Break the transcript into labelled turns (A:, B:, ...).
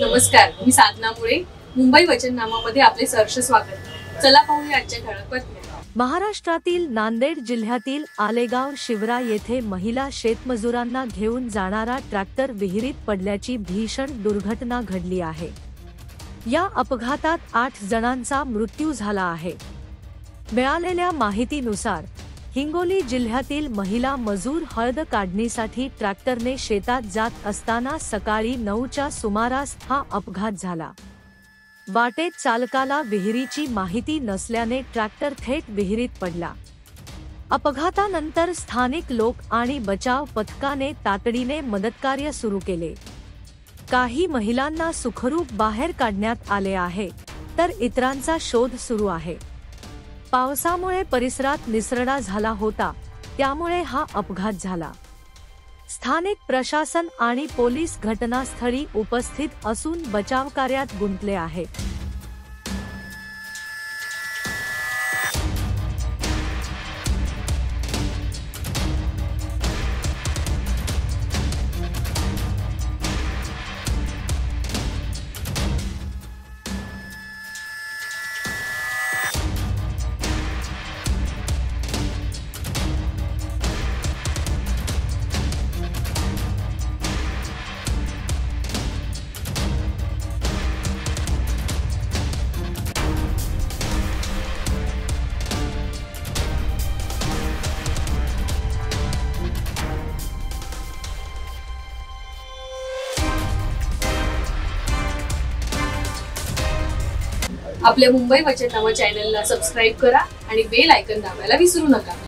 A: नमस्कार, मी साधना मुळे. मुंबई वचननामामध्ये आपले सहर्ष स्वागत. चला पाहूया आजच्या ठळक बातम्या.
B: महाराष्ट्रातील नांदेड जिल्ह्यातील आलेगाव शिवरा येथे महिला शेतमजुरांना घेऊन जाणारा ट्रॅक्टर विहिरीत पडल्याची भीषण दुर्घटना घडली आहे. या अपघातात 8 जणांचा मृत्यू झाला आहे. मिळालेल्या माहितीनुसार हिंगोली जिल्ह्यातील महिला मजूर हळद काढणीसाठी ट्रॅक्टरने शेतात जात असताना सकाळी 9च्या सुमारास हा अपघात झाला. वाटेत चालकाला विहिरीची माहिती नसल्याने ट्रॅक्टर थेट विहिरीत पडला. अपघातानंतर स्थानिक लोक आणि बचाव पथकाने तातडीने मदतकार्य सुरू केले. काही महिलांना सुखरूप बाहेर काढण्यात आले आहे, तर इतरांचा शोध सुरू आहे. पावसामुळे परिसरात निसरडा झाला होता, त्यामुळे हा अपघात झाला. स्थानिक प्रशासन आणि पोलीस घटनास्थळी उपस्थित असून बचावकार्यात गुंतले आहेत.
A: आपल्या मुंबई वचननामा चॅनलला सबस्क्राईब करा आणि बेल आयकॉन दाबायला विसरू नका.